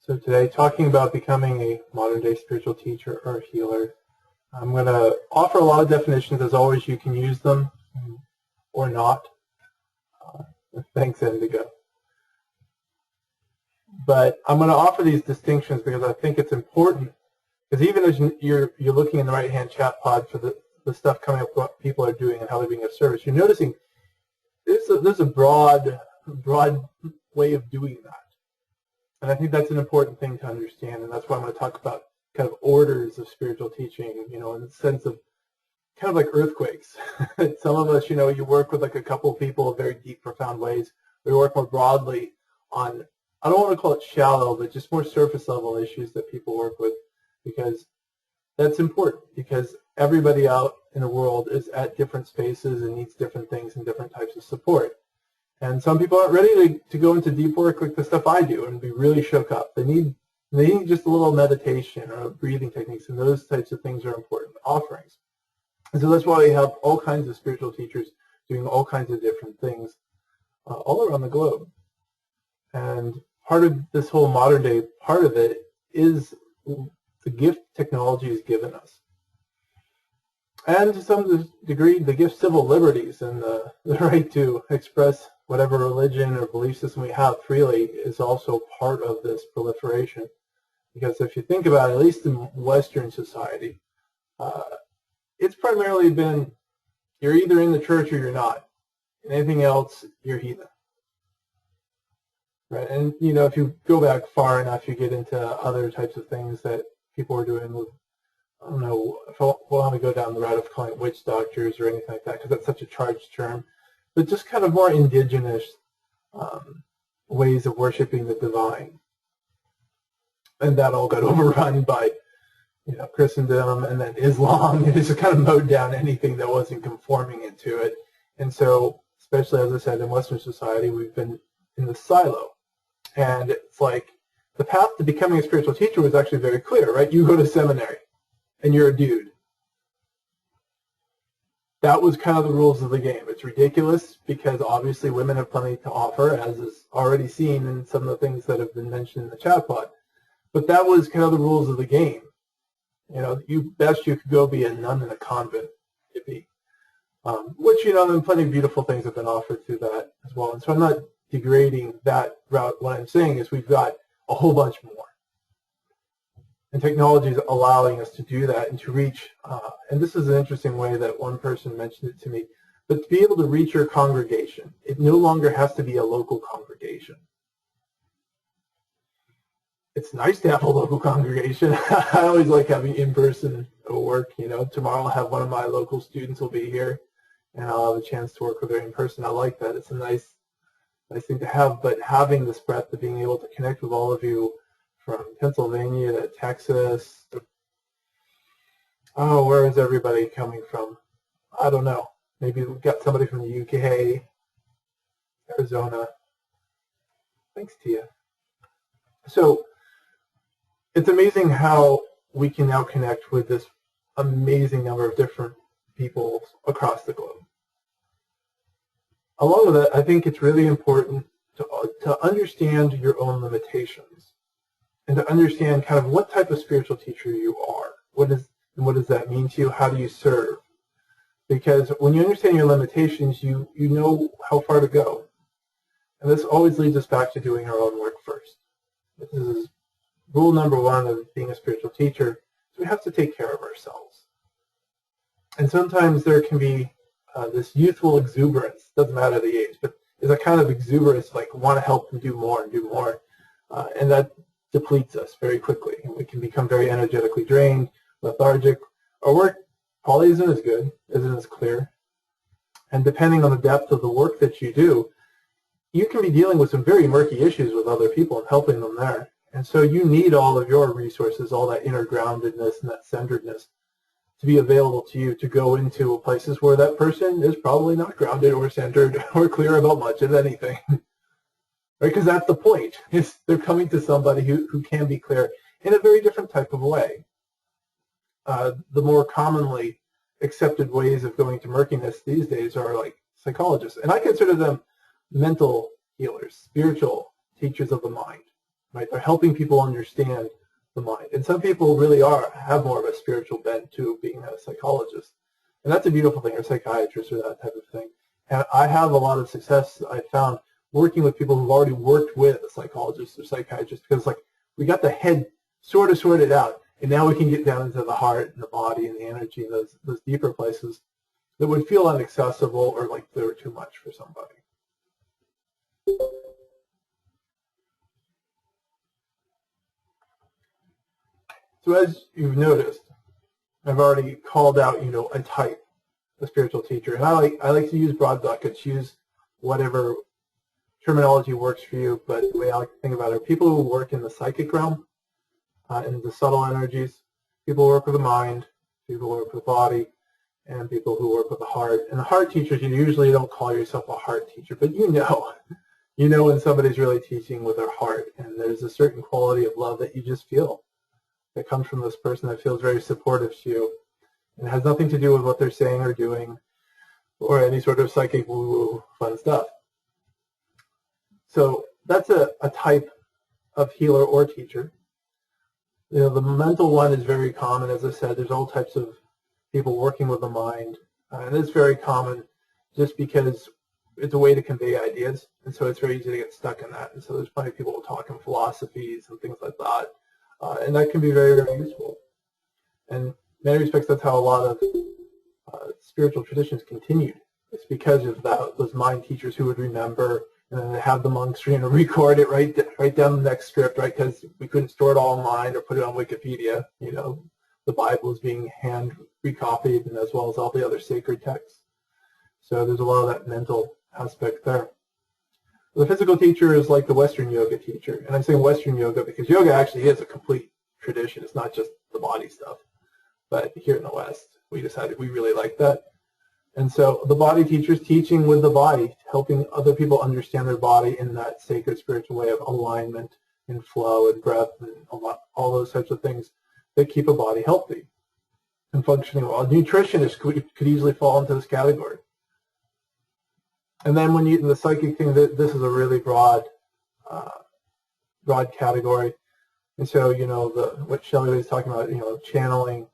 So today, talking about becoming a modern-day spiritual teacher or healer, I'm going to offer a lot of definitions. As always, you can use them or not. Thanks, Indigo. But I'm going to offer these distinctions because I think it's important. Because even as you're looking in the right-hand chat pod for the stuff coming up, what people are doing and how they're being of service, you're noticing there's a broad way of doing that. And I think that's an important thing to understand, and that's why I'm going to talk about kind of orders of spiritual teaching, in the sense of kind of like earthquakes. Some of us, you work with like a couple of people in very deep, profound ways. We work more broadly on, I don't want to call it shallow, but just more surface level issues that people work with, because that's important, because everybody out in the world is at different spaces and needs different things and different types of support. And some people aren't ready to go into deep work like the stuff I do and be really shook up. They need just a little meditation or breathing techniques, and those types of things are important offerings. And so that's why we have all kinds of spiritual teachers doing all kinds of different things all around the globe. And part of this whole modern day part of it is the gift technology has given us. And to some degree, the gift civil liberties and the right to express whatever religion or belief system we have freely is also part of this proliferation. Because if you think about it, at least in Western society, it's primarily been you're either in the church or you're not. And anything else, you're heathen. Right? And, if you go back far enough, you get into other types of things that people are doing with, I don't know, if we'll want to go down the route of calling it witch doctors or anything like that, because that's such a charged term. But just kind of more indigenous ways of worshiping the divine. And that all got overrun by, Christendom and then Islam. It just kind of mowed down anything that wasn't conforming into it. And so, especially as I said, in Western society, we've been in the silo. And it's like the path to becoming a spiritual teacher was actually very clear, right? You go to seminary and you're a dude. That was kind of the rules of the game. It's ridiculous because obviously women have plenty to offer, as is already seen in some of the things that have been mentioned in the chat pod. But that was kind of the rules of the game. You could go be a nun in a convent, which, then plenty of beautiful things have been offered through that as well. And so I'm not degrading that route. What I'm saying is we've got a whole bunch more. And technology is allowing us to do that and to reach, and this is an interesting way that one person mentioned it to me, but to be able to reach your congregation. It no longer has to be a local congregation. It's nice to have a local congregation. I always like having in-person work. Tomorrow I'll have one of my local students will be here, and I'll have a chance to work with her in person. I like that. It's a nice thing to have, but having this breadth of being able to connect with all of you from Pennsylvania to Texas. Where is everybody coming from? I don't know. Maybe we've got somebody from the UK, Arizona. Thanks, Tia. So it's amazing how we can now connect with this amazing number of different people across the globe. Along with that, I think it's really important to understand your own limitations and to understand kind of what type of spiritual teacher you are. What does that mean to you? How do you serve? Because when you understand your limitations, you know how far to go. And this always leads us back to doing our own work first. This is rule number one of being a spiritual teacher. So we have to take care of ourselves. And sometimes there can be this youthful exuberance, doesn't matter the age, but there's a kind of exuberance, like want to help and do more, and that depletes us very quickly, and we can become very energetically drained, lethargic. Our work probably isn't as good, isn't as clear, and depending on the depth of the work that you do, you can be dealing with some very murky issues with other people and helping them there. And so you need all of your resources, all that inner groundedness and that centeredness to be available to you to go into places where that person is probably not grounded or centered or clear about much of anything. Right? Because that's the point, is they're coming to somebody who can be clear in a very different type of way. The more commonly accepted ways of going to murkiness these days are like psychologists. And I consider them mental healers, spiritual teachers of the mind. right? They're helping people understand the mind. And some people really have more of a spiritual bent to being a psychologist. And that's a beautiful thing, or a psychiatrist or that type of thing. And I have a lot of success, I found, working with people who've already worked with a psychologist or psychiatrist, because like we got the head sort of sorted out, and now we can get down into the heart and the body and the energy and those deeper places that would feel inaccessible or like they were too much for somebody. So as you've noticed, I've already called out, a type, a spiritual teacher. And I like to use broad buckets, use whatever terminology works for you, but the way I like to think about it are people who work in the psychic realm, in the subtle energies, people who work with the mind, people who work with the body, and people who work with the heart. And the heart teachers, you usually don't call yourself a heart teacher, but you know when somebody's really teaching with their heart, and there's a certain quality of love that you just feel that comes from this person that feels very supportive to you. And it has nothing to do with what they're saying or doing or any sort of psychic woo-woo fun stuff. So that's a type of healer or teacher. The mental one is very common. As I said, there's all types of people working with the mind. And it's very common just because it's a way to convey ideas. And so it's very easy to get stuck in that. And so there's plenty of people who talk in philosophies and things like that. And that can be very, very useful. And in many respects, that's how a lot of spiritual traditions continued. It's because of those mind teachers who would remember, and then they have the monks record it right down the next script, right? Because we couldn't store it all online or put it on Wikipedia. The Bible is being hand recopied, and as well as all the other sacred texts. So there's a lot of that mental aspect there. The physical teacher is like the Western yoga teacher. And I'm saying Western yoga because yoga actually is a complete tradition. It's not just the body stuff. But here in the West, we decided we really like that. And so the body teacher is teaching with the body, helping other people understand their body in that sacred spiritual way of alignment and flow and breath and all those types of things that keep a body healthy and functioning well. A nutritionist could easily fall into this category. And then when the psychic thing, this is a really broad category. And so, what Shelley was talking about, channeling,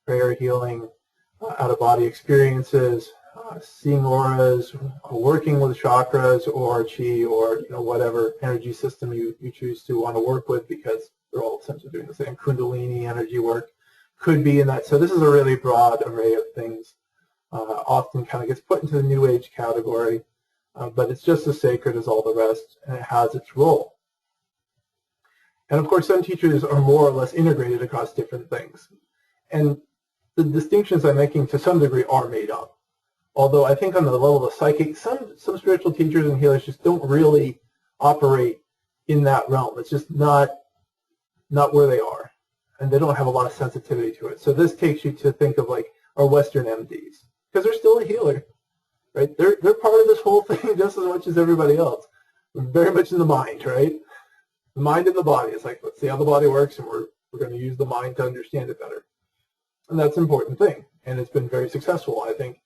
prayer healing, out-of-body experiences, seeing auras, working with chakras or chi or, whatever energy system you choose to want to work with, because they're all essentially doing the same. Kundalini energy work could be in that. So this is a really broad array of things. Often kind of gets put into the New Age category. But it's just as sacred as all the rest, and it has its role. And of course, some teachers are more or less integrated across different things. And the distinctions I'm making to some degree are made up. Although I think on the level of psychic, some spiritual teachers and healers just don't really operate in that realm. It's just not where they are. And they don't have a lot of sensitivity to it. So this takes you to think of like our Western MDs, because they're still a healer. Right? They're part of this whole thing just as much as everybody else. We're very much in the mind, right? The mind and the body. It's like, let's see how the body works, and we're going to use the mind to understand it better. And that's an important thing. And it's been very successful, I think,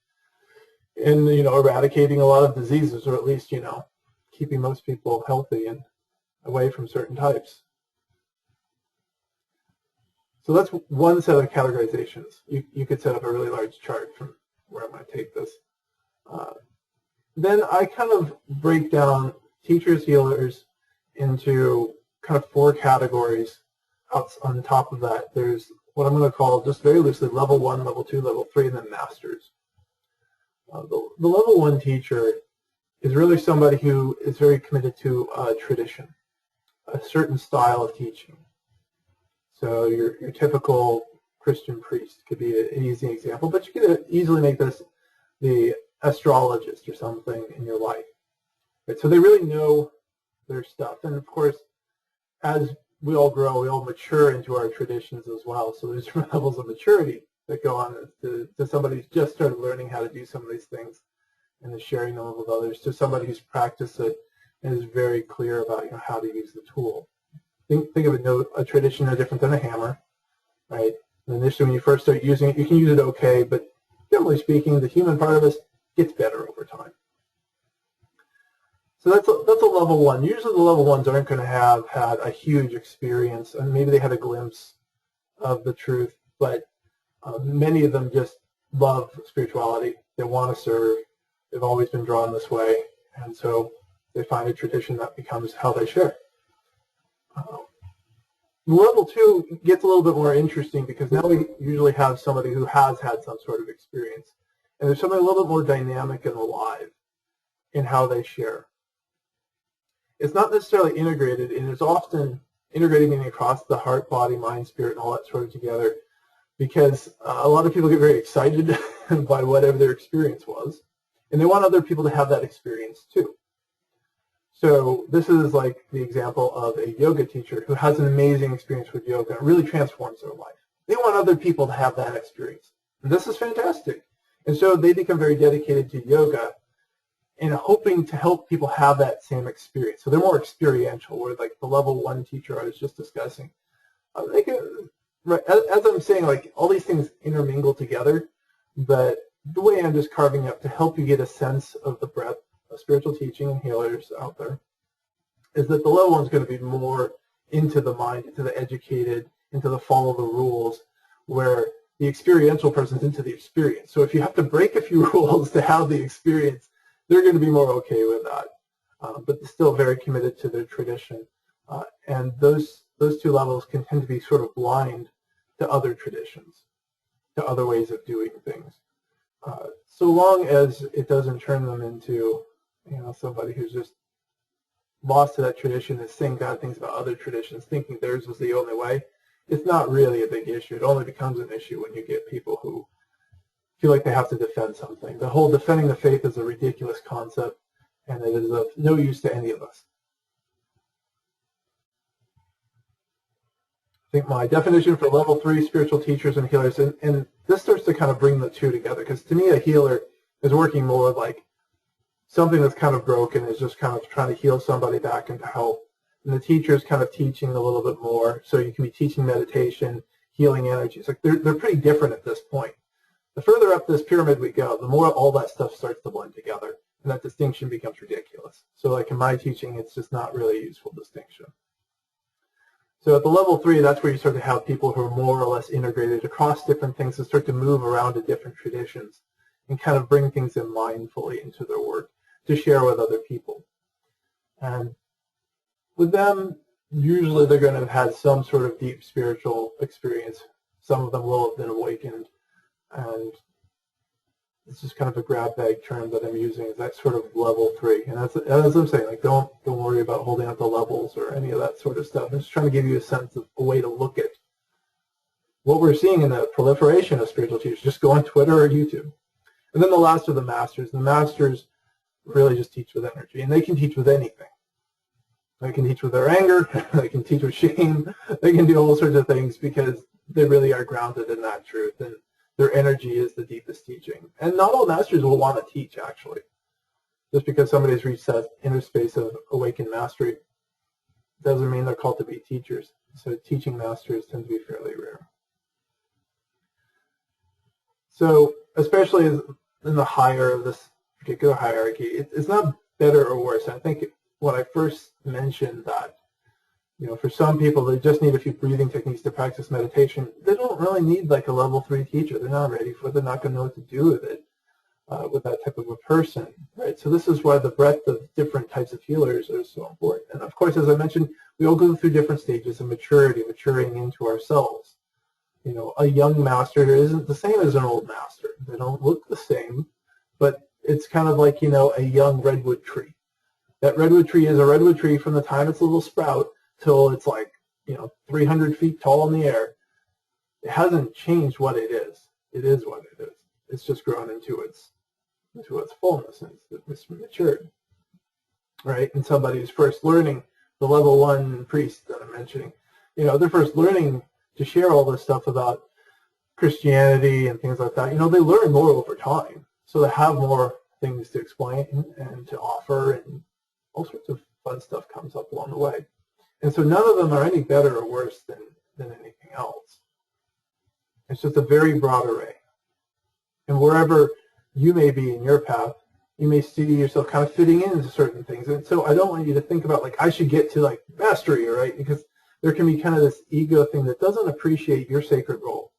in, eradicating a lot of diseases, or at least, keeping most people healthy and away from certain types. So that's one set of categorizations. You could set up a really large chart from where I'm going to take this. Then I kind of break down teachers, healers into kind of 4 categories. On top of that, there's what I'm going to call, just very loosely, level 1, level 2, level 3, and then masters. The level 1 teacher is really somebody who is very committed to a tradition, a certain style of teaching. So your typical Christian priest could be an easy example, but you could easily make this the astrologist or something in your life. Right? So they really know their stuff. And of course, as we all grow, we all mature into our traditions as well. So there's different levels of maturity that go on to somebody who's just started learning how to do some of these things and is sharing them with others, to somebody who's practiced it and is very clear about how to use the tool. Think of a tradition no different than a hammer, right? And initially, when you first start using it, you can use it okay, but generally speaking, the human part of us gets better over time. So that's a level 1. Usually the level 1s aren't going to have had a huge experience, and maybe they had a glimpse of the truth, but many of them just love spirituality. They want to serve. They've always been drawn this way, and so they find a tradition that becomes how they share. Level 2 gets a little bit more interesting because now we usually have somebody who has had some sort of experience, and there's something a little bit more dynamic and alive in how they share. It's not necessarily integrated, and it's often integrating across the heart, body, mind, spirit, and all that sort of together, because a lot of people get very excited by whatever their experience was, and they want other people to have that experience too. So this is like the example of a yoga teacher who has an amazing experience with yoga. It really transforms their life. They want other people to have that experience. And this is fantastic. And so they become very dedicated to yoga and hoping to help people have that same experience. So they're more experiential, where like the level 1 teacher I was just discussing. They can, as I'm saying, like all these things intermingle together, but the way I'm just carving up to help you get a sense of the breadth of spiritual teaching and healers out there is that the level 1 is going to be more into the mind, into the educated, into the follow the rules, where the experiential person's into the experience. So if you have to break a few rules to have the experience, they're going to be more okay with that, but they're still very committed to their tradition. And those 2 levels can tend to be sort of blind to other traditions, to other ways of doing things. So long as it doesn't turn them into, somebody who's just lost to that tradition, is saying bad things about other traditions, thinking theirs was the only way, it's not really a big issue. It only becomes an issue when you get people who feel like they have to defend something. The whole defending the faith is a ridiculous concept, and it is of no use to any of us. I think my definition for level 3 spiritual teachers and healers, and this starts to kind of bring the 2 together, because to me a healer is working more like something that's kind of broken, is just kind of trying to heal somebody back into health. And the teacher is kind of teaching a little bit more, so you can be teaching meditation, healing energies. Like they're pretty different at this point. The further up this pyramid we go, the more all that stuff starts to blend together, and that distinction becomes ridiculous. So like in my teaching, it's just not really a useful distinction. So at the level 3, that's where you start to have people who are more or less integrated across different things and start to move around to different traditions and kind of bring things in mindfully into their work to share with other people. And with them, usually they're going to have had some sort of deep spiritual experience. Some of them will have been awakened, and it's just kind of a grab bag term that I'm using, is that sort of level 3. And as I'm saying, like don't worry about holding up the levels or any of that sort of stuff. I'm just trying to give you a sense of a way to look at what we're seeing in the proliferation of spiritual teachers. Just go on Twitter or YouTube. And then the last are the masters. The masters really just teach with energy, and they can teach with anything. They can teach with their anger, they can teach with shame, they can do all sorts of things because they really are grounded in that truth, and their energy is the deepest teaching. And not all masters will want to teach, actually. Just because somebody's reached that inner space of awakened mastery doesn't mean they're called to be teachers. So teaching masters tend to be fairly rare. So especially in the higher of this particular hierarchy, it's not better or worse. I think when I first mentioned that, for some people they just need a few breathing techniques to practice meditation, they don't really need like a level 3 teacher. They're not ready for it. They're not going to know what to do with it, with that type of a person, right? So this is why the breadth of different types of healers are so important. And of course, as I mentioned, we all go through different stages of maturity, maturing into ourselves. A young master isn't the same as an old master. They don't look the same, but it's kind of like, a young redwood tree. That redwood tree is a redwood tree from the time it's a little sprout till it's like, 300 feet tall in the air. It hasn't changed what it is. It is what it is. It's just grown into its fullness, and it's matured, right? And somebody who's first learning, the level 1 priest that I'm mentioning, they're first learning to share all this stuff about Christianity and things like that. They learn more over time, so they have more things to explain and to offer, and all sorts of fun stuff comes up along the way. And so none of them are any better or worse than anything else. It's just a very broad array. And wherever you may be in your path, You may see yourself kind of fitting into certain things. And so I don't want you to think about like, I should get to like mastery, right? Because there can be kind of this ego thing that doesn't appreciate your sacred role.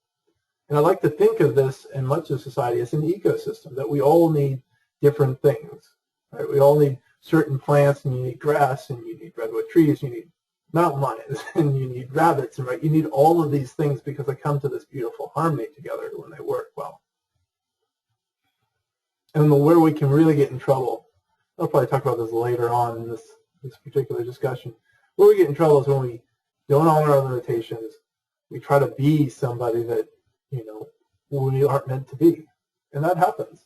And I like to think of this in much of society as an ecosystem, that we all need different things, right? We all need certain plants, and you need grass, and you need redwood trees, you need mountain lions, and you need rabbits, and right? You need all of these things because they come to this beautiful harmony together when they work well. And where we can really get in trouble, I'll probably talk about this later on in this particular discussion, where we get in trouble is when we don't honor our limitations. We try to be somebody that, you know, we aren't meant to be. And that happens.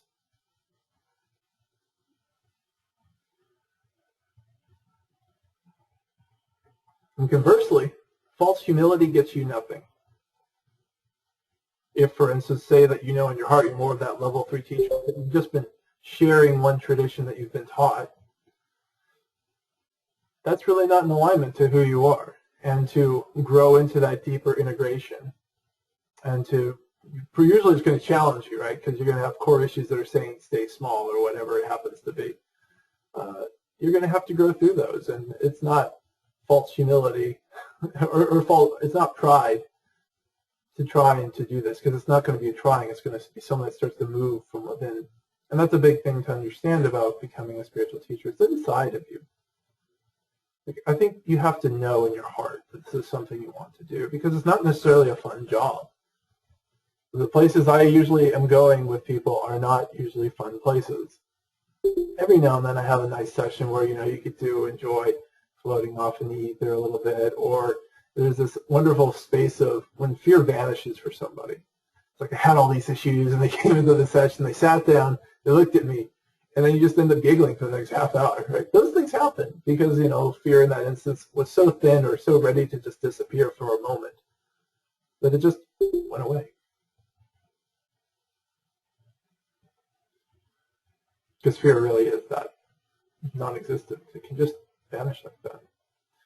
And conversely, false humility gets you nothing. If, for instance, say that you know in your heart you're more of that level 3 teacher, that you've just been sharing one tradition that you've been taught, that's really not in alignment to who you are. And to grow into that deeper integration, and to usually it's going to challenge you, right? Because you're going to have core issues that are saying stay small or whatever it happens to be. You're going to have to go through those, and it's not false humility or it's not pride to try and to do this, because it's not going to be a trying. It's going to be something that starts to move from within, and that's a big thing to understand about becoming a spiritual teacher. It's inside of you. I think you have to know in your heart that this is something you want to do, because it's not necessarily a fun job. The places I usually am going with people are not usually fun places. Every now and then I have a nice session where, you know, you get to enjoy floating off in the ether a little bit, or there's this wonderful space of when fear vanishes for somebody. It's like I had all these issues, and they came into the session, they sat down, they looked at me, and then you just end up giggling for the next half hour, right? Those things happen because, you know, fear in that instance was so thin or so ready to just disappear for a moment that it just went away. Because fear really is that non-existent. It can just vanish like that.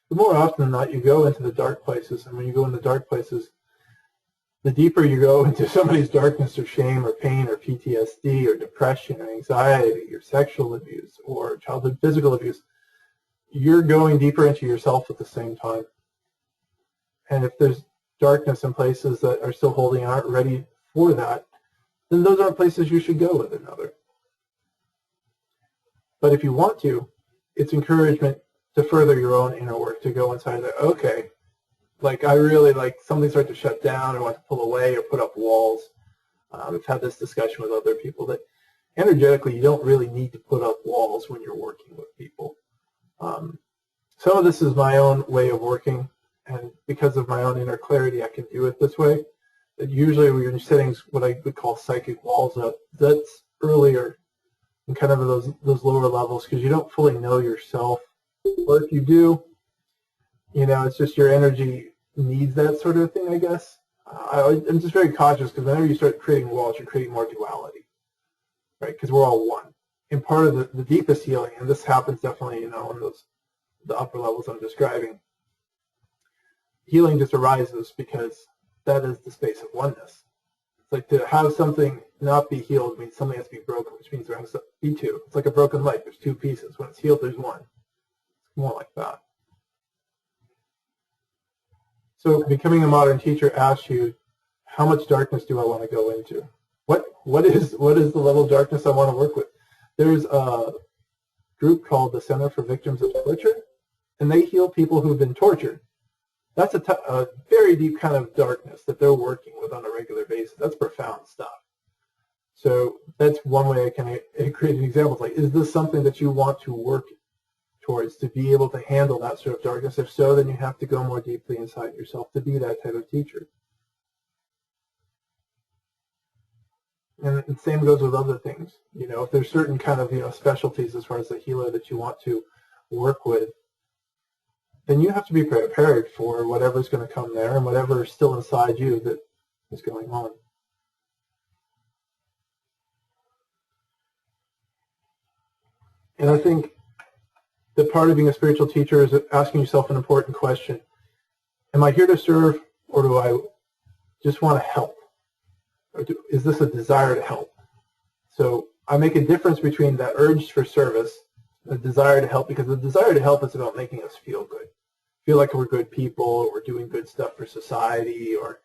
But more often than not, you go into the dark places, and when you go into dark places, the deeper you go into somebody's darkness or shame or pain or PTSD or depression or anxiety or sexual abuse or childhood physical abuse, you're going deeper into yourself at the same time. And if there's darkness in places that are still holding, aren't ready for that, then those aren't places you should go with another. But if you want to, it's encouragement to further your own inner work, to go inside and say, okay, like I really like something starts to shut down, or want to pull away or put up walls. I've had this discussion with other people that energetically you don't really need to put up walls when you're working with people. Some of this is my own way of working, and because of my own inner clarity, I can do it this way. That usually when you're setting what I would call psychic walls up, that's earlier and kind of those lower levels, because you don't fully know yourself. Or if you do, you know, it's just your energy needs that sort of thing, I guess. I'm just very cautious, because whenever you start creating walls, you're creating more duality, right? Because we're all one. And part of the deepest healing, and this happens definitely, you know, on the upper levels I'm describing, healing just arises because that is the space of oneness. It's like to have something not be healed means something has to be broken, which means there has to be two. It's like a broken light. There's two pieces. When it's healed, there's one. It's more like that. So becoming a modern teacher asks you, how much darkness do I want to go into? What is the level of darkness I want to work with? There's a group called the Center for Victims of Torture, and they heal people who've been tortured. That's a very deep kind of darkness that they're working with on a regular basis. That's profound stuff. So that's one way I can create an example. It's like, is this something that you want to work towards, to be able to handle that sort of darkness? If so, then you have to go more deeply inside yourself to be that type of teacher. And the same goes with other things. You know, if there's certain kind of, you know, specialties as far as the healer that you want to work with, then you have to be prepared for whatever's going to come there and whatever is still inside you that is going on. And I think that part of being a spiritual teacher is asking yourself an important question. Am I here to serve, or do I just want to help? Or is this a desire to help? So I make a difference between that urge for service, the desire to help, because the desire to help is about making us feel good, feel like we're good people, or we're doing good stuff for society, or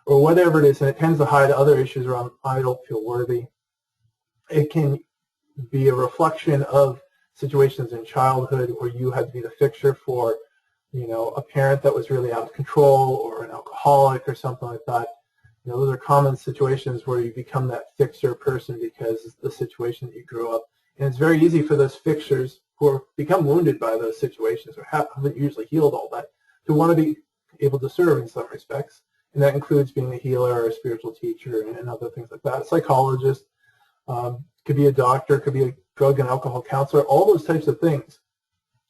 whatever it is, and it tends to hide other issues around I don't feel worthy. It can be a reflection of situations in childhood where you had to be the fixer for, a parent that was really out of control, or an alcoholic or something like that. Those are common situations where you become that fixer person because it's the situation that you grew up. And it's very easy for those fixers who become wounded by those situations or haven't usually healed all that to want to be able to serve in some respects. And that includes being a healer or a spiritual teacher and other things like that. A psychologist, could be a doctor, could be a drug and alcohol counselor. All those types of things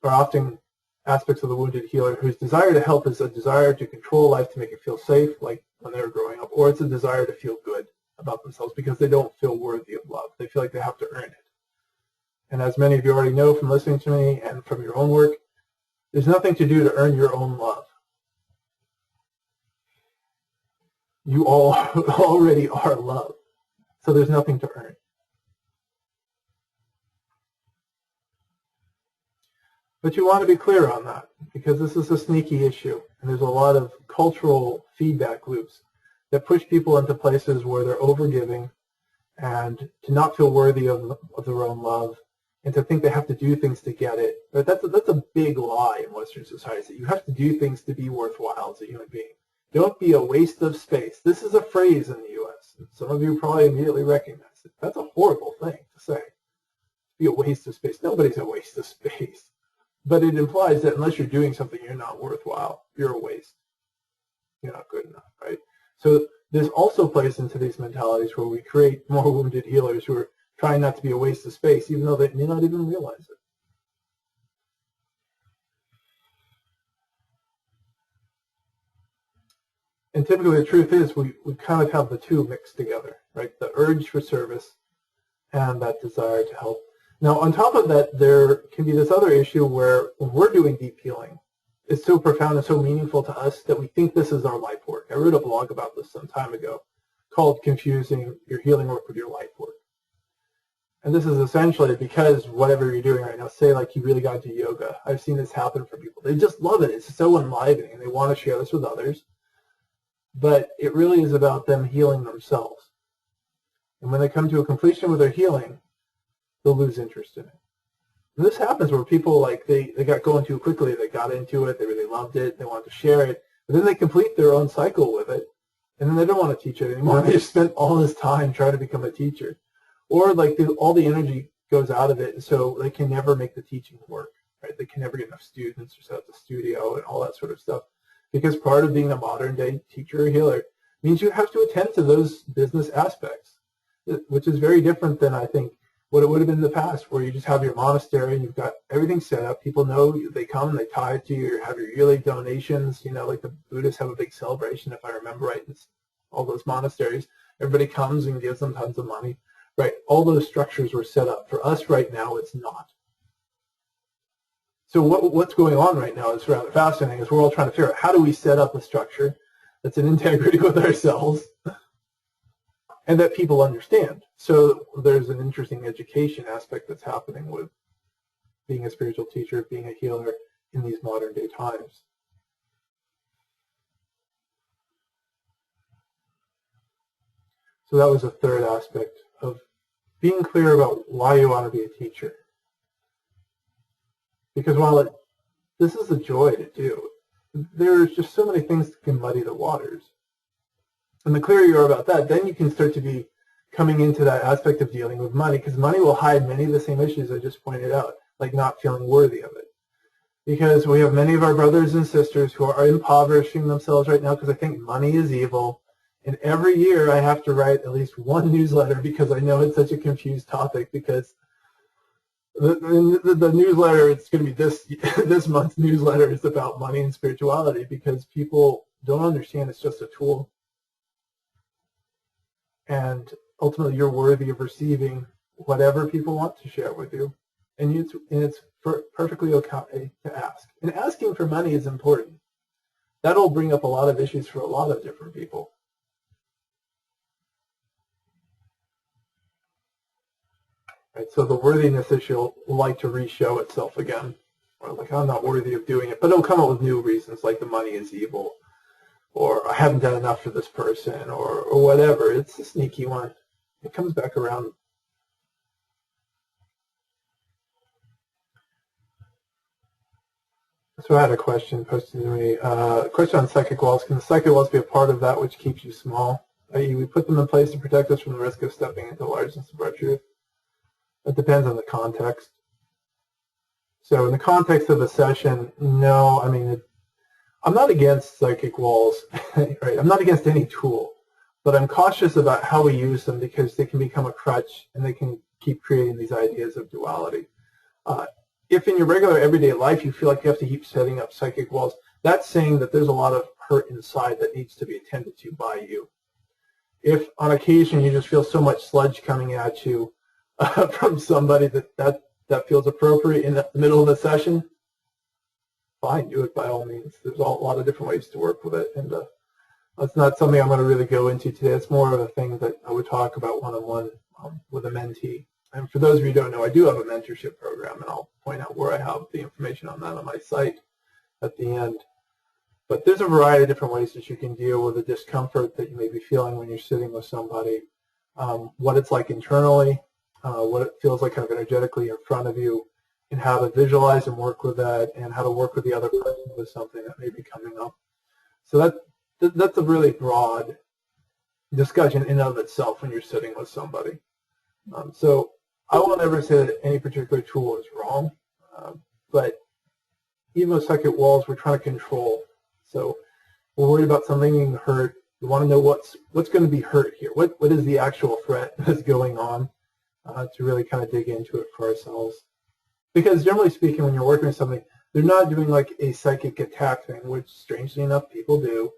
are often aspects of the wounded healer whose desire to help is a desire to control life, to make it feel safe, like when they were growing up, or it's a desire to feel good about themselves because they don't feel worthy of love. They feel like they have to earn it. And as many of you already know from listening to me and from your own work, there's nothing to do to earn your own love. You all already are love, so there's nothing to earn. But you want to be clear on that, because this is a sneaky issue, and there's a lot of cultural feedback loops that push people into places where they're overgiving and to not feel worthy of their own love and to think they have to do things to get it. But that's a big lie in Western society, that you have to do things to be worthwhile as a human being. Don't be a waste of space. This is a phrase in the U.S. Some of you probably immediately recognize it. That's a horrible thing to say. Be a waste of space. Nobody's a waste of space. But it implies that unless you're doing something, you're not worthwhile. You're a waste. You're not good enough, right? So this also plays into these mentalities where we create more wounded healers who are trying not to be a waste of space, even though they may not even realize it. And typically the truth is we kind of have the two mixed together, right? The urge for service and that desire to help. Now, on top of that, there can be this other issue where when we're doing deep healing, it's so profound and so meaningful to us that we think this is our life work. I wrote a blog about this some time ago called Confusing Your Healing Work with Your Life Work. And this is essentially because whatever you're doing right now, say like you really got into yoga. I've seen this happen for people. They just love it. It's so enlivening, and they want to share this with others. But it really is about them healing themselves. And when they come to a completion with their healing, they'll lose interest in it. And this happens where people, like, they got going too quickly. They got into it. They really loved it. They wanted to share it. But then they complete their own cycle with it. And then they don't want to teach it anymore. They just spent all this time trying to become a teacher. Or, like, all the energy goes out of it, and so they can never make the teaching work, right? They can never get enough students or set up the studio and all that sort of stuff. Because part of being a modern-day teacher or healer means you have to attend to those business aspects, which is very different than, I think, what it would have been in the past, where you just have your monastery and you've got everything set up. People know they come and they tithe to you, you have your yearly donations. Like the Buddhists have a big celebration, if I remember right, in all those monasteries. Everybody comes and gives them tons of money, right? All those structures were set up. For us right now, it's not. So what's going on right now is rather fascinating, is we're all trying to figure out how do we set up a structure that's in integrity with ourselves and that people understand. So there's an interesting education aspect that's happening with being a spiritual teacher, being a healer in these modern day times. So that was a third aspect of being clear about why you want to be a teacher. Because while this is a joy to do, there's just so many things that can muddy the waters. And the clearer you are about that, then you can start to be coming into that aspect of dealing with money, because money will hide many of the same issues I just pointed out, like not feeling worthy of it. Because we have many of our brothers and sisters who are impoverishing themselves right now because I think money is evil. And every year I have to write at least one newsletter because I know it's such a confused topic, because the newsletter, it's going to be this month's newsletter is about money and spirituality, because people don't understand it's just a tool. And ultimately, you're worthy of receiving whatever people want to share with you. And it's perfectly okay to ask. And asking for money is important. That'll bring up a lot of issues for a lot of different people. Right? So the worthiness issue will like to re-show itself again. Or like, I'm not worthy of doing it. But it'll come up with new reasons, like the money is evil, or I haven't done enough for this person, or whatever. It's a sneaky one. It comes back around. So I had a question posted to me. Question on psychic walls. Can the psychic walls be a part of that which keeps you small? I.e., we put them in place to protect us from the risk of stepping into the largeness of our truth. It depends on the context. So in the context of a session, no, I mean, I'm not against psychic walls, right? I'm not against any tool, but I'm cautious about how we use them because they can become a crutch and they can keep creating these ideas of duality. If in your regular everyday life you feel like you have to keep setting up psychic walls, that's saying that there's a lot of hurt inside that needs to be attended to by you. If on occasion you just feel so much sludge coming at you from somebody that feels appropriate in the middle of the session, fine, do it by all means. There's a lot of different ways to work with it, and that's not something I'm going to really go into today. It's more of a thing that I would talk about one-on-one with a mentee. And for those of you who don't know, I do have a mentorship program, and I'll point out where I have the information on that on my site at the end. But there's a variety of different ways that you can deal with the discomfort that you may be feeling when you're sitting with somebody, what it's like internally, what it feels like kind of energetically in front of you, and how to visualize and work with that, and how to work with the other person with something that may be coming up. So that's a really broad discussion in and of itself when you're sitting with somebody. So I will never say that any particular tool is wrong, but even with psychic walls, we're trying to control. So we're worried about something being hurt. We want to know what's going to be hurt here. What is the actual threat that's going on, to really kind of dig into it for ourselves. Because generally speaking, when you're working with something, they're not doing like a psychic attack thing, which strangely enough people do.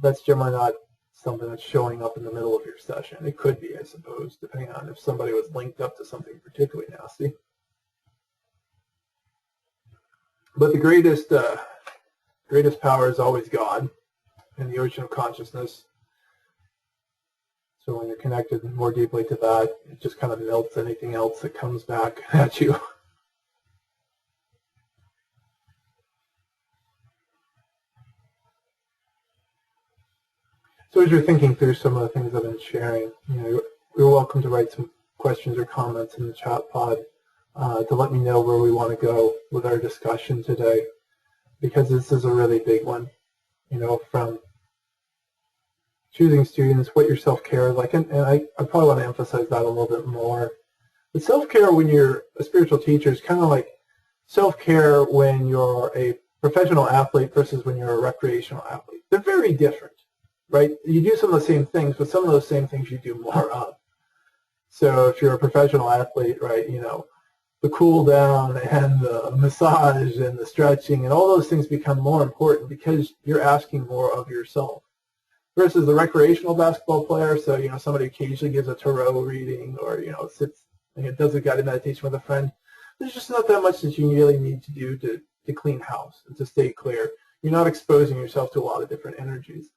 That's generally not something that's showing up in the middle of your session. It could be, I suppose, depending on if somebody was linked up to something particularly nasty. But the greatest power is always God in the ocean of consciousness. So when you're connected more deeply to that, it just kind of melts anything else that comes back at you. So as you're thinking through some of the things I've been sharing, you're welcome to write some questions or comments in the chat pod to let me know where we want to go with our discussion today, because this is a really big one, from choosing students, what your self-care is like, and I probably want to emphasize that a little bit more. But self-care when you're a spiritual teacher is kind of like self-care when you're a professional athlete versus when you're a recreational athlete. They're very different, right? You do some of the same things, but some of those same things you do more of. So if you're a professional athlete, right, the cool down and the massage and the stretching and all those things become more important because you're asking more of yourself. Versus the recreational basketball player, so somebody occasionally gives a tarot reading or sits and does a guided meditation with a friend. There's just not that much that you really need to do to clean house and to stay clear. You're not exposing yourself to a lot of different energies.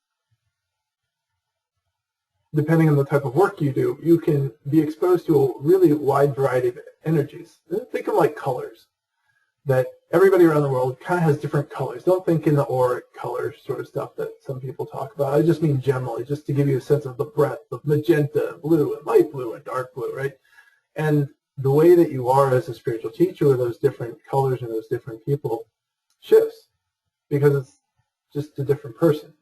Depending on the type of work you do, you can be exposed to a really wide variety of energies. Think of like colors. That everybody around the world kind of has different colors. Don't think in the auric color sort of stuff that some people talk about. I just mean generally, just to give you a sense of the breadth of magenta, blue, and light blue, and dark blue, right? And the way that you are as a spiritual teacher with those different colors and those different people shifts because it's just a different person.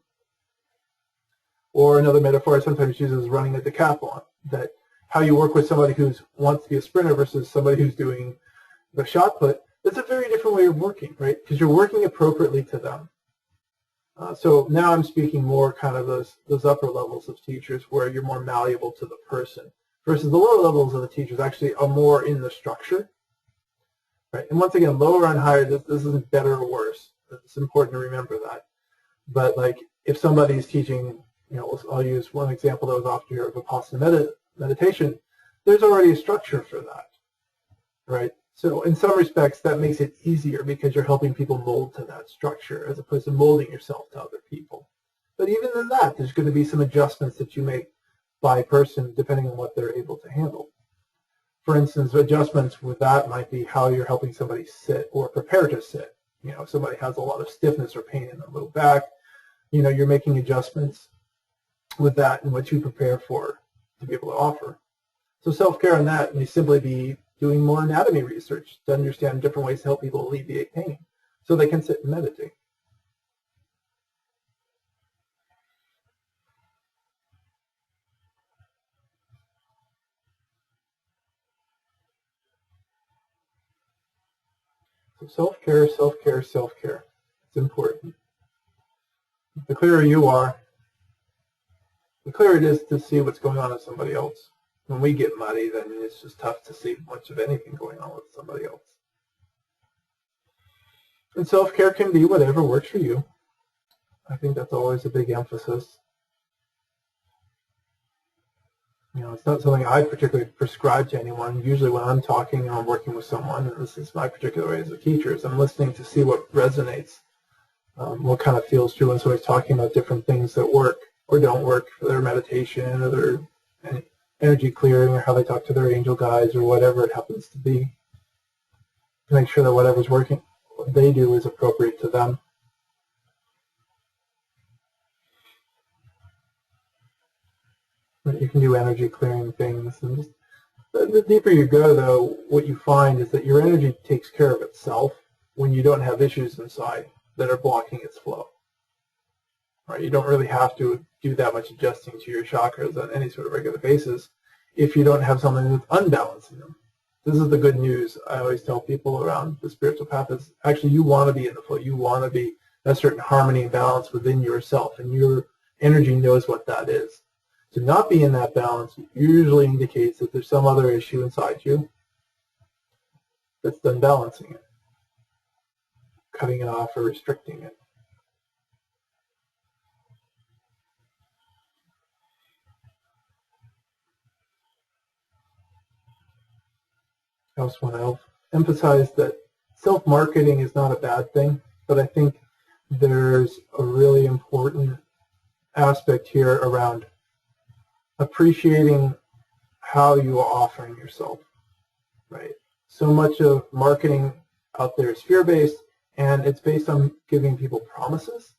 Or another metaphor I sometimes use is running a decathlon, that how you work with somebody who wants to be a sprinter versus somebody who's doing the shot put, that's a very different way of working, right? Because you're working appropriately to them. So now I'm speaking more kind of those upper levels of teachers where you're more malleable to the person versus the lower levels of the teachers actually are more in the structure, right? And once again, lower and higher, this isn't better or worse. It's important to remember that. But like if somebody's teaching, I'll use one example that was often here of Vipassana meditation, there's already a structure for that, right? So in some respects, that makes it easier because you're helping people mold to that structure as opposed to molding yourself to other people. But even in that, there's going to be some adjustments that you make by person depending on what they're able to handle. For instance, adjustments with that might be how you're helping somebody sit or prepare to sit. You know, if somebody has a lot of stiffness or pain in the low back, you know, you're making adjustments with that and what you prepare for to be able to offer. So self-care on that may simply be doing more anatomy research to understand different ways to help people alleviate pain so they can sit and meditate. So self-care, self-care, self-care. It's important. The clearer you are, the clearer it is to see what's going on with somebody else. When we get muddy, then it's just tough to see much of anything going on with somebody else. And self-care can be whatever works for you. I think that's always a big emphasis. You know, it's not something I particularly prescribe to anyone. Usually when I'm talking or I'm working with someone, and this is my particular way as a teacher, is I'm listening to see what resonates, what kind of feels true when somebody's talking about different things that work or don't work for their meditation or their energy clearing or how they talk to their angel guides or whatever it happens to be. To make sure that whatever's working, what they do is appropriate to them. You can do energy clearing things. And just, the deeper you go, though, what you find is that your energy takes care of itself when you don't have issues inside that are blocking its flow. Right? You don't really have to do that much adjusting to your chakras on any sort of regular basis if you don't have something that's unbalancing them. This is the good news I always tell people around the spiritual path is actually you want to be in the flow. You want to be a certain harmony and balance within yourself, and your energy knows what that is. To not be in that balance usually indicates that there's some other issue inside you that's unbalancing it, cutting it off or restricting it. I also want to emphasize that self-marketing is not a bad thing, but I think there's a really important aspect here around appreciating how you are offering yourself, right? So much of marketing out there is fear-based, and it's based on giving people promises.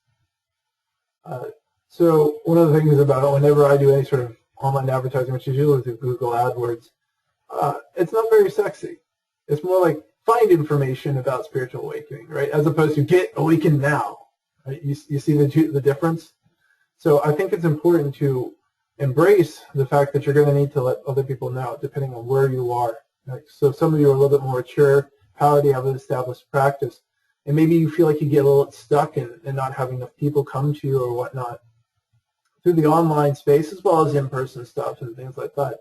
So one of the things about whenever I do any sort of online advertising, which is usually through Google AdWords, it's not very sexy. It's more like find information about spiritual awakening, right? As opposed to get awakened now. Right? You see the difference? So I think it's important to embrace the fact that you're going to need to let other people know, depending on where you are. Right? So some of you are a little bit more mature, already have an established practice, and maybe you feel like you get a little stuck in not having enough people come to you or whatnot. Through the online space as well as in-person stuff and things like that,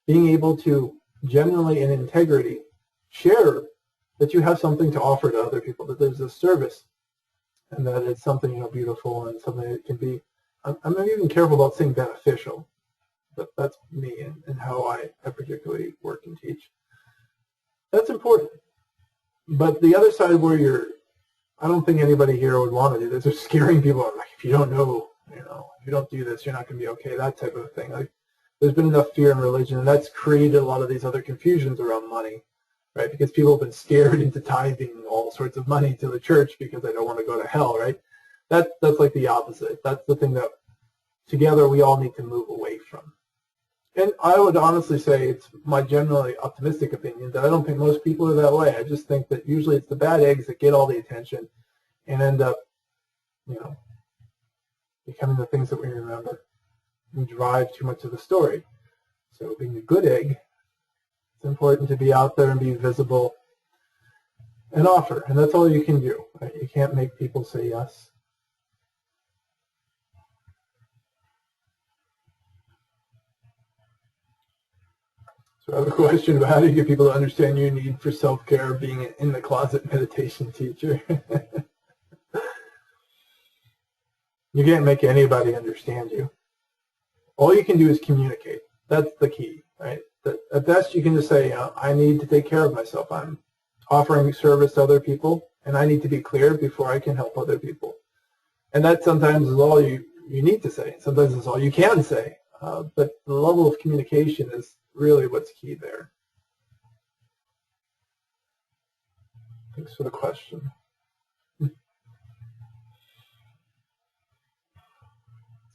being able to genuinely in integrity share that you have something to offer to other people, that there's a service, and that it's something beautiful and something that can be. I'm not even careful about saying beneficial, but that's me and how I particularly work and teach. That's important. But the other side where I don't think anybody here would want to do this, is scaring people like, if you don't know, if you don't do this, you're not going to be okay, that type of thing. Like, there's been enough fear in religion, and that's created a lot of these other confusions around money, right? Because people have been scared into tithing all sorts of money to the church because they don't want to go to hell, right? That's like the opposite. That's the thing that together we all need to move away from. And I would honestly say it's my generally optimistic opinion that I don't think most people are that way. I just think that usually it's the bad eggs that get all the attention and end up, becoming the things that we remember. We drive too much of the story. So being a good egg, it's important to be out there and be visible and offer. And that's all you can do. Right? You can't make people say yes. So I have a question about how do you get people to understand your need for self-care being an in-the-closet meditation teacher? You can't make anybody understand you. All you can do is communicate. That's the key, right? At best, you can just say, I need to take care of myself. I'm offering service to other people, and I need to be clear before I can help other people. And that sometimes is all you need to say. Sometimes it's all you can say. But the level of communication is really what's key there. Thanks for the question. So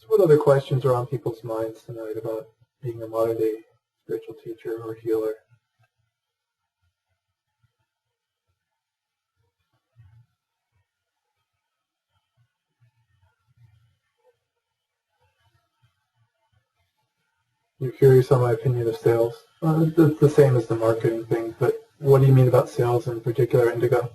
what other questions are on people's minds tonight about being a modern-day spiritual teacher or healer? You're curious on my opinion of sales. It's the same as the marketing thing, but what do you mean about sales in particular, Indigo?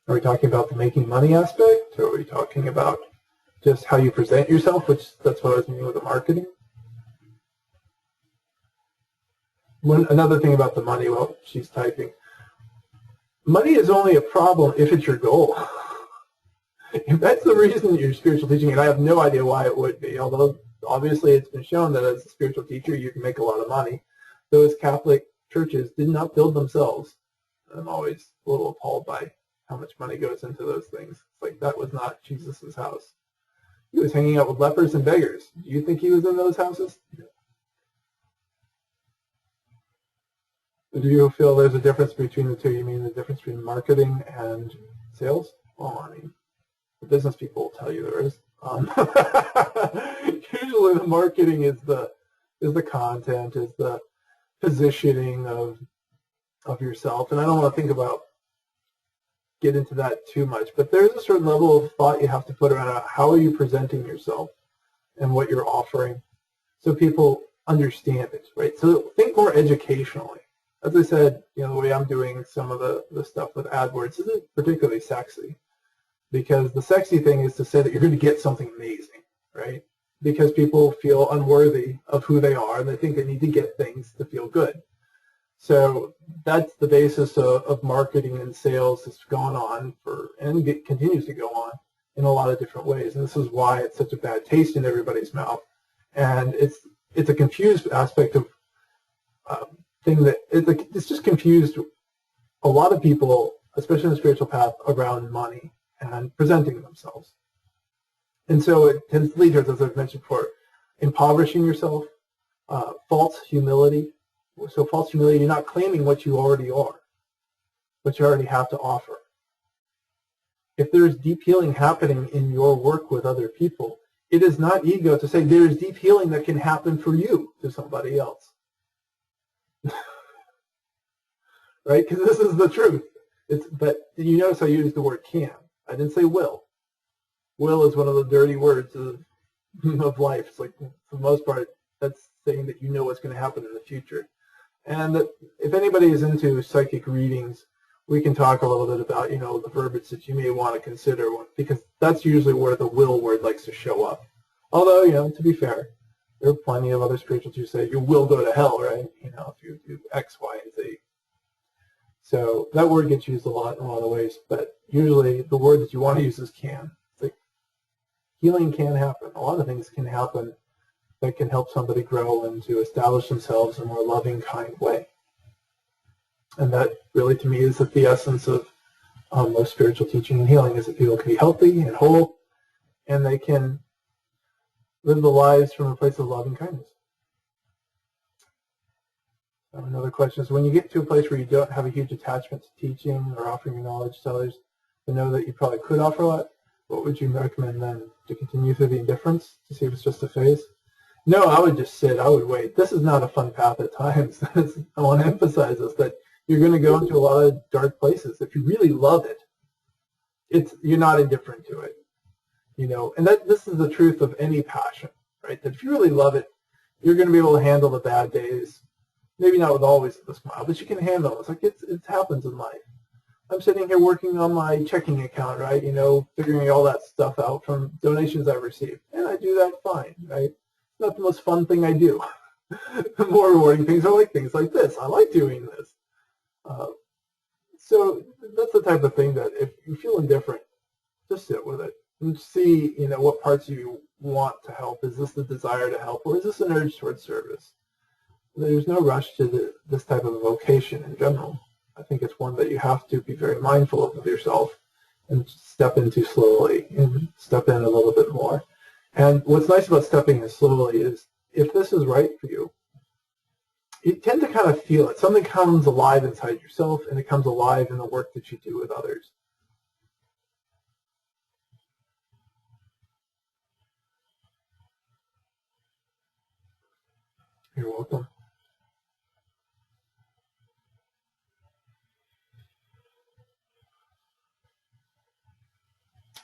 Are we talking about the making money aspect, or are we talking about just how you present yourself, which that's what I was meaning with the marketing? Another thing about the money, well, she's typing. Money is only a problem if it's your goal. If that's the reason you're spiritual teaching, and I have no idea why it would be, although obviously it's been shown that as a spiritual teacher you can make a lot of money. Those Catholic churches did not build themselves. I'm always a little appalled by how much money goes into those things. It's like that was not Jesus's house. He was hanging out with lepers and beggars. Do you think he was in those houses? Do you feel there's a difference between the two? You mean the difference between marketing and sales? Well, I mean, the business people will tell you there is. Usually the marketing is the content, is the positioning of yourself. And I don't want to get into that too much, but there's a certain level of thought you have to put around how are you presenting yourself and what you're offering so people understand it, right? So think more educationally. As I said, the way I'm doing some of the stuff with AdWords isn't particularly sexy, because the sexy thing is to say that you're going to get something amazing, right? Because people feel unworthy of who they are, and they think they need to get things to feel good. So that's the basis of marketing and sales that's gone on and it continues to go on in a lot of different ways. And this is why it's such a bad taste in everybody's mouth. And it's a confused aspect of thing that it's just confused a lot of people, especially in the spiritual path, around money and presenting themselves. And so it tends to lead to, as I've mentioned before, impoverishing yourself, false humility. So false humility, you're not claiming what you already are, what you already have to offer. If there's deep healing happening in your work with other people, it is not ego to say there's deep healing that can happen for you to somebody else. Right? Because this is the truth. But you notice I used the word can. I didn't say will. Will is one of the dirty words of life. It's like, for the most part, that's saying that you know what's going to happen in the future. And that if anybody is into psychic readings, we can talk a little bit about, the verbiage that you may want to consider, because that's usually where the will word likes to show up. Although, to be fair, there are plenty of other spirituals who say you will go to hell, right? If you do X, Y, and Z. So that word gets used a lot in a lot of ways, but usually the word that you want to use is can. It's like healing can happen. A lot of things can happen that can help somebody grow and to establish themselves in a more loving, kind way. And that really, to me, is the essence of most spiritual teaching and healing, is that people can be healthy and whole, and they can live the lives from a place of love and kindness. Another question is, when you get to a place where you don't have a huge attachment to teaching or offering your knowledge to others, to know that you probably could offer a lot, what would you recommend then? To continue through the indifference, to see if it's just a phase? No, I would just sit. I would wait. This is not a fun path at times. I want to emphasize this, that you're going to go into a lot of dark places. If you really love it, you're not indifferent to it. And this is the truth of any passion, right? That if you really love it, you're going to be able to handle the bad days. Maybe not with always a smile, but you can handle it. It's like it happens in life. I'm sitting here working on my checking account, right? Figuring all that stuff out from donations I've received. And I do that fine, right? It's not the most fun thing I do. The more rewarding things are like things like this. I like doing this. So that's the type of thing that if you feel indifferent, just sit with it and see, what parts you want to help. Is this the desire to help, or is this an urge towards service? There's no rush to this type of vocation in general. I think it's one that you have to be very mindful of yourself and step into slowly and step in a little bit more. And what's nice about stepping in slowly is if this is right for you, you tend to kind of feel it. Something comes alive inside yourself, and it comes alive in the work that you do with others. You're welcome.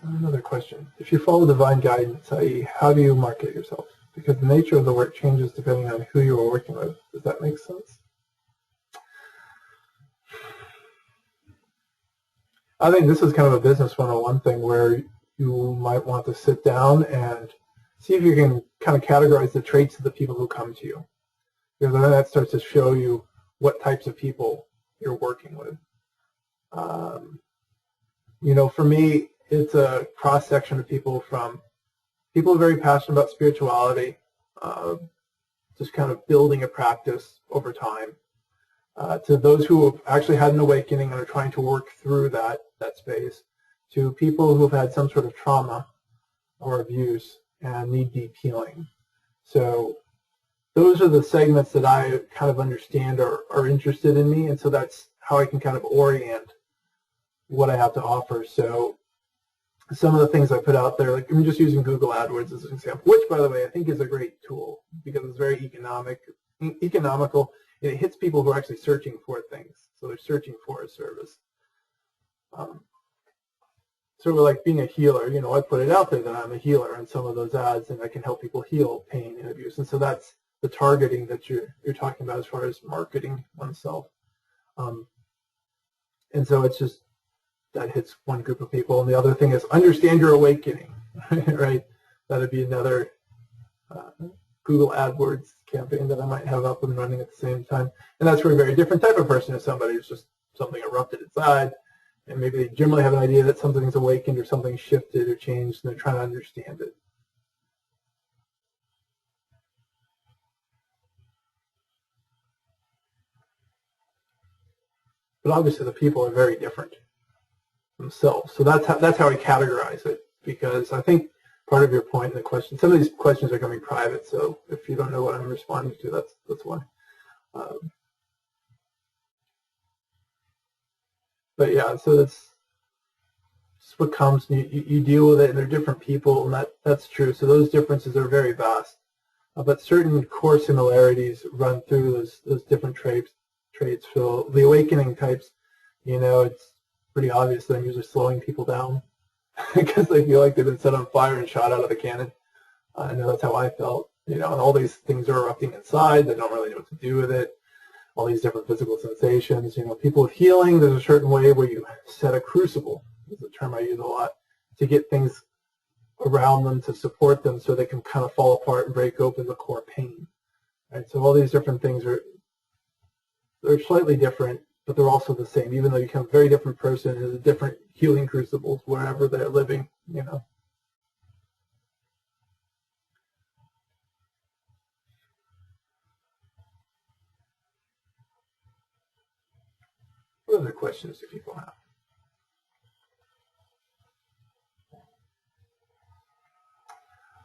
Another question. If you follow divine guidance, i.e., how do you market yourself? Because the nature of the work changes depending on who you are working with. Does that make sense? I think this is kind of a business 101 thing where you might want to sit down and see if you can kind of categorize the traits of the people who come to you. Because then that starts to show you what types of people you're working with. For me, it's a cross-section of people from people who are very passionate about spirituality, just kind of building a practice over time, to those who have actually had an awakening and are trying to work through that space, to people who have had some sort of trauma or abuse and need deep healing. So those are the segments that I kind of understand are interested in me, and so that's how I can kind of orient what I have to offer. So some of the things I put out there, like I'm just using Google AdWords as an example, which, by the way, I think is a great tool because it's very economical, and it hits people who are actually searching for things. So they're searching for a service. Sort of like being a healer, I put it out there that I'm a healer in some of those ads, and I can help people heal pain and abuse. And so that's the targeting that you're talking about as far as marketing oneself. And so it's just, that hits one group of people. And the other thing is understand your awakening, right? That would be another Google AdWords campaign that I might have up and running at the same time. And that's for a very different type of person. If somebody who's just something erupted inside, and maybe they generally have an idea that something's awakened or something shifted or changed, and they're trying to understand it. But obviously the people are very different themselves. So that's how I categorize it, because I think part of your point in the question, some of these questions are coming private, so if you don't know what I'm responding to, that's why. But yeah, so that's what comes, you deal with it, and they're different people, and that's true. So those differences are very vast. But certain core similarities run through those different traits. So the awakening types, it's pretty obvious that I'm usually slowing people down because they feel like they've been set on fire and shot out of a cannon. I know that's how I felt, and all these things are erupting inside. They don't really know what to do with it. All these different physical sensations. People with healing, there's a certain way where you set a crucible, is a term I use a lot, to get things around them to support them so they can kind of fall apart and break open the core pain. Right? So all these different things they're slightly different, but they're also the same, even though you become a very different person in a different healing crucibles wherever they're living, What other questions do people have?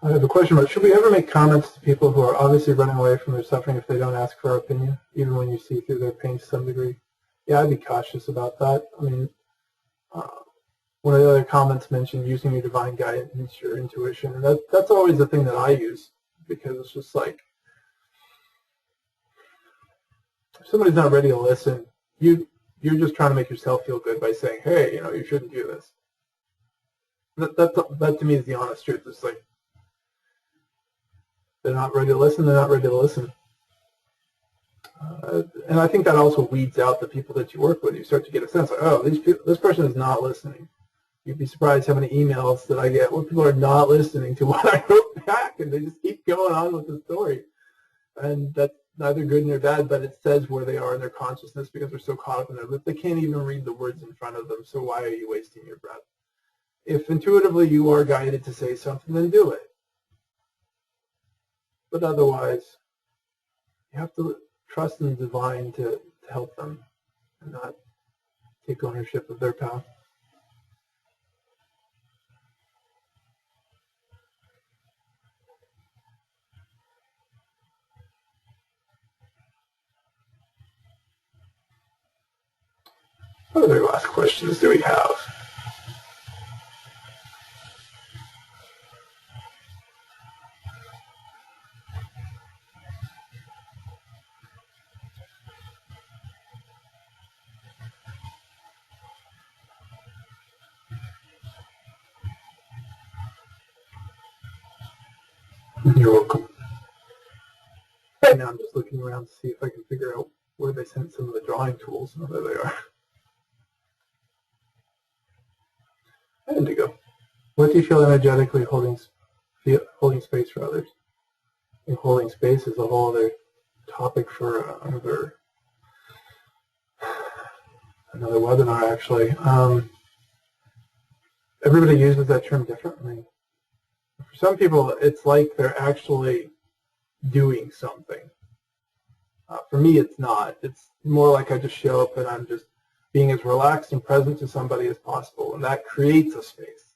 I have a question about, should we ever make comments to people who are obviously running away from their suffering if they don't ask for our opinion, even when you see through their pain to some degree? Yeah, I'd be cautious about that. I mean, one of the other comments mentioned using your divine guidance, your intuition, and that's always the thing that I use, because it's just like, if somebody's not ready to listen, you're just trying to make yourself feel good by saying, hey, you shouldn't do this. That to me is the honest truth. It's like, they're not ready to listen, they're not ready to listen. And I think that also weeds out the people that you work with. You start to get a sense like, oh, this person is not listening. You'd be surprised how many emails that I get where people are not listening to what I wrote back, and they just keep going on with the story. And that's neither good nor bad, but it says where they are in their consciousness because they're so caught up in it. But they can't even read the words in front of them, so why are you wasting your breath? If intuitively you are guided to say something, then do it. But otherwise, you have to trust in the divine to help them and not take ownership of their path. questions do we have? You're welcome. Right now I'm just looking around to see if I can figure out where they sent some of the drawing tools. Oh, there they are. Indigo. What do you feel energetically holding space for others? I think holding space is a whole other topic for another webinar, actually. Everybody uses that term differently. For some people, it's like they're actually doing something. For me, it's not. It's more like I just show up and I'm just being as relaxed and present to somebody as possible, and that creates a space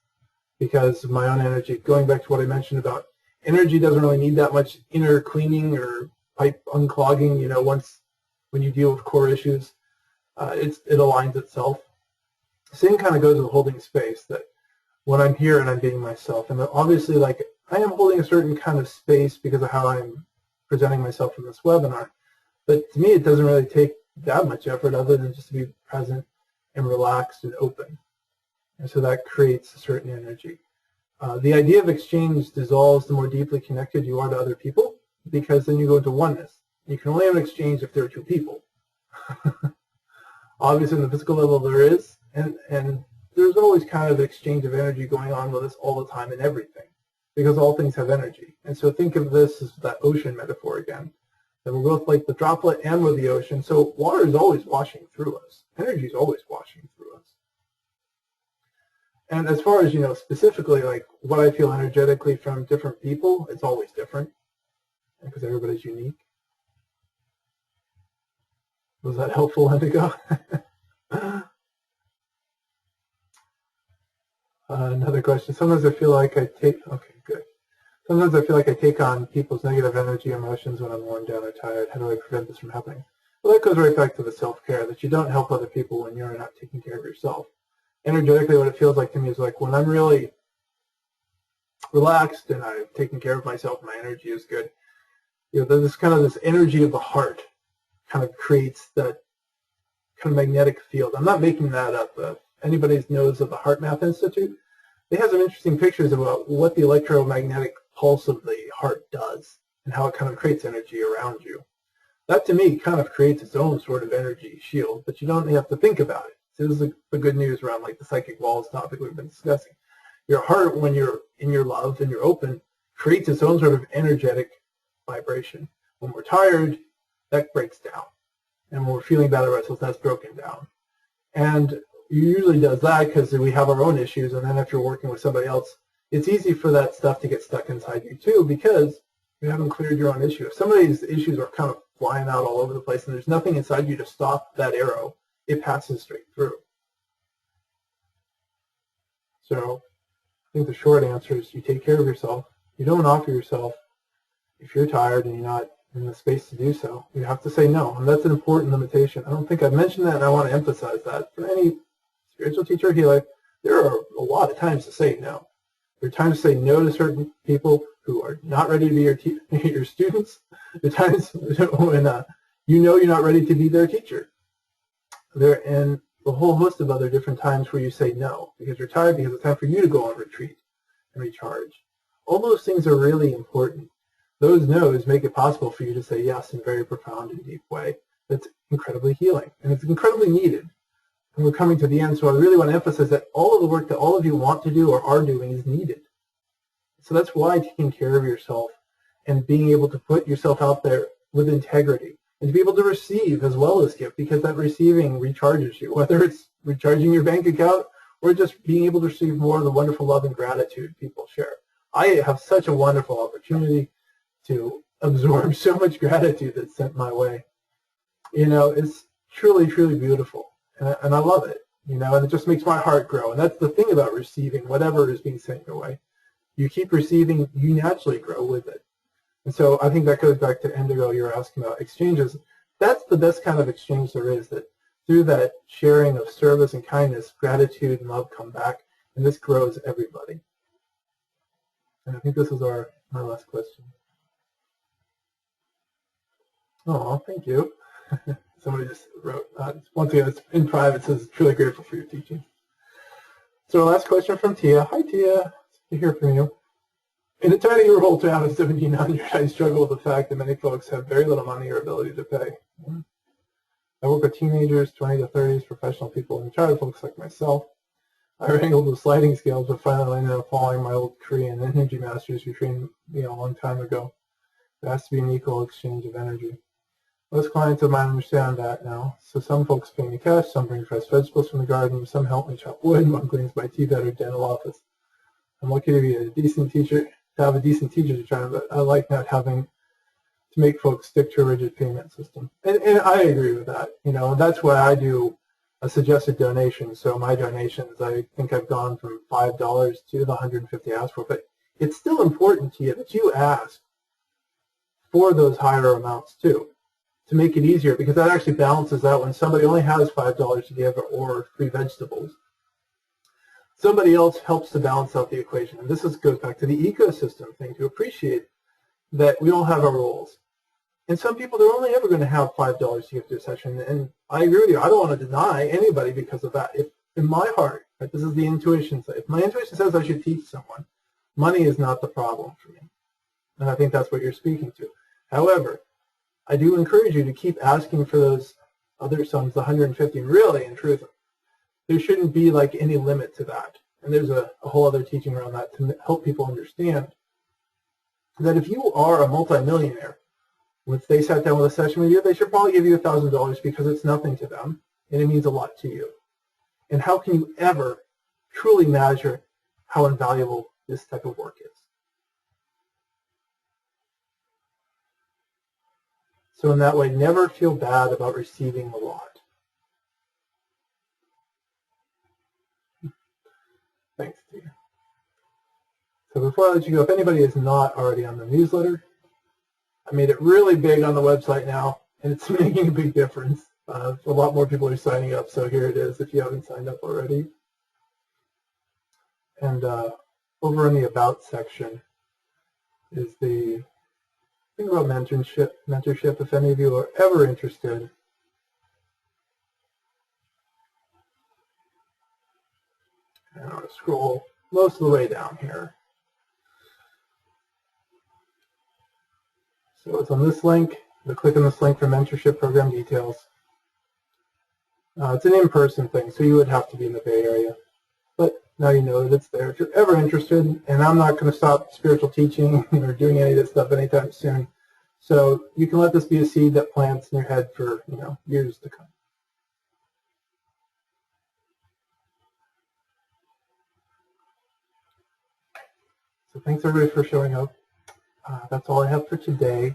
because of my own energy. Going back to what I mentioned about energy doesn't really need that much inner cleaning or pipe unclogging. You know, when you deal with core issues, it aligns itself. Same kind of goes with holding space, that when I'm here and I'm being myself, and obviously, like, I am holding a certain kind of space because of how I'm presenting myself in this webinar, but to me it doesn't really take that much effort other than just to be present and relaxed and open, and so that creates a certain energy. The idea of exchange dissolves the more deeply connected you are to other people, because then you go into oneness. You can only have an exchange if there are two people. Obviously, on the physical level there is, and there's always kind of an exchange of energy going on with us all the time in everything, because all things have energy. And so think of this as that ocean metaphor again, that we're both like the droplet and we're the ocean. So water is always washing through us. Energy is always washing through us. And as far as, you know, specifically like what I feel energetically from different people, it's always different because everybody's unique. Was that helpful, Indigo? Another question. Sometimes I feel like Sometimes I feel like I take on people's negative energy emotions when I'm worn down or tired. How do I prevent this from happening? Well, that goes right back to the self-care, that you don't help other people when you're not taking care of yourself. Energetically, what it feels like to me is like when I'm really relaxed and I've taken care of myself, my energy is good. You know, there's kind of this energy of the heart kind of creates that kind of magnetic field. I'm not making that up. Anybody knows of the Heart Math Institute, they have some interesting pictures about what the electromagnetic pulse of the heart does and how it kind of creates energy around you. That to me kind of creates its own sort of energy shield, but you don't have to think about it. So this is the good news around like the psychic walls topic we've been discussing. Your heart, when you're in your love and you're open, creates its own sort of energetic vibration. When we're tired, that breaks down. And when we're feeling bad about ourselves, that's broken down. And it usually does that because we have our own issues, and then if you're working with somebody else, it's easy for that stuff to get stuck inside you too because you haven't cleared your own issue. If somebody's issues are kind of flying out all over the place and there's nothing inside you to stop that arrow, it passes straight through. So I think the short answer is you take care of yourself. You don't offer yourself if you're tired and you're not in the space to do so. You have to say no, and that's an important limitation. I don't think I've mentioned that, and I want to emphasize that. For any spiritual teacher or healer, there are a lot of times to say no. There are times to say no to certain people who are not ready to be your students. There are times when you know you're not ready to be their teacher. And a whole host of other different times where you say no because you're tired, because it's time for you to go on retreat and recharge. All those things are really important. Those no's make it possible for you to say yes in a very profound and deep way. That's incredibly healing, and it's incredibly needed. And we're coming to the end, so I really want to emphasize that all of the work that all of you want to do or are doing is needed. So that's why taking care of yourself and being able to put yourself out there with integrity and to be able to receive as well as give, because that receiving recharges you, whether it's recharging your bank account or just being able to receive more of the wonderful love and gratitude people share. I have such a wonderful opportunity to absorb so much gratitude that's sent my way. You know, it's truly, truly beautiful, and I love it, you know, and it just makes my heart grow. And that's the thing about receiving whatever is being sent your way. You keep receiving, you naturally grow with it. And so I think that goes back to Indigo, you're asking about exchanges. That's the best kind of exchange there is, that through that sharing of service and kindness, gratitude and love come back, and this grows everybody. And I think this is our last question. Oh, thank you. Somebody just wrote, once again, it's in private, says, truly grateful for your teaching. So our last question from Tia. Hi, Tia. Good to hear from you. In a tiny rural town of 1,700, I struggle with the fact that many folks have very little money or ability to pay. I work with teenagers, 20 to 30s, professional people, and retired folks like myself. I wrangled with sliding scales, but finally ended up following my old Korean energy masters who trained me a long time ago. There has to be an equal exchange of energy. Most clients of mine understand that now. So some folks pay me cash, some bring fresh vegetables from the garden, some help me chop wood, one cleans my tea bed or dental office. I'm lucky to be a decent teacher, to have a decent teacher to train, but I like not having to make folks stick to a rigid payment system. And I agree with that. You know, that's why I do a suggested donation. So my donations, I think I've gone from $5 to the $150 asked for, but it's still important to you that you ask for those higher amounts too, to make it easier, because that actually balances out when somebody only has $5 to give or free vegetables. Somebody else helps to balance out the equation. And this goes back to the ecosystem thing, to appreciate that we all have our roles. And some people, they're only ever going to have $5 to give to a session. And I agree with you. I don't want to deny anybody because of that. If in my heart, right, this is the intuition side. If my intuition says I should teach someone, money is not the problem for me. And I think that's what you're speaking to. However, I do encourage you to keep asking for those other sums, the 150. Really, in truth, there shouldn't be like any limit to that. And there's a whole other teaching around that to help people understand that if you are a multimillionaire, if they sat down with a session with you, they should probably give you $1,000 because it's nothing to them and it means a lot to you. And how can you ever truly measure how invaluable this type of work is? So in that way, never feel bad about receiving a lot. Thanks, Tia. So before I let you go, if anybody is not already on the newsletter, I made it really big on the website now, and it's making a big difference. A lot more people are signing up, so here it is if you haven't signed up already. And over in the About section is the thing about mentorship. If any of you are ever interested, and I'm going to scroll most of the way down here. So it's on this link. You click on this link for mentorship program details. It's an in-person thing, so you would have to be in the Bay Area. But now you know that it's there. If you're ever interested, and I'm not going to stop spiritual teaching or doing any of this stuff anytime soon, so you can let this be a seed that plants in your head for years to come. So thanks everybody for showing up. That's all I have for today,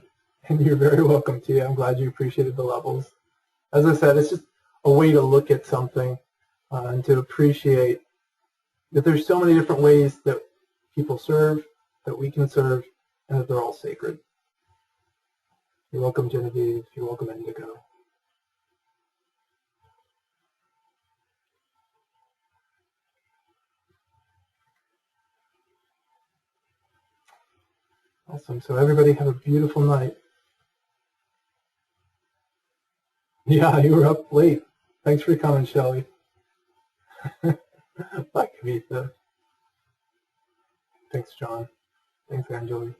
and you're very welcome to. I'm glad you appreciated the levels. As I said, it's just a way to look at something and to appreciate that there's so many different ways that people serve, that we can serve, and that they're all sacred. You're welcome, Genevieve. You're welcome, Indigo. Awesome. So everybody have a beautiful night. Yeah, you were up late. Thanks for coming, Shelley. Bye, Kavitha. Thanks, John. Thanks, Angeli.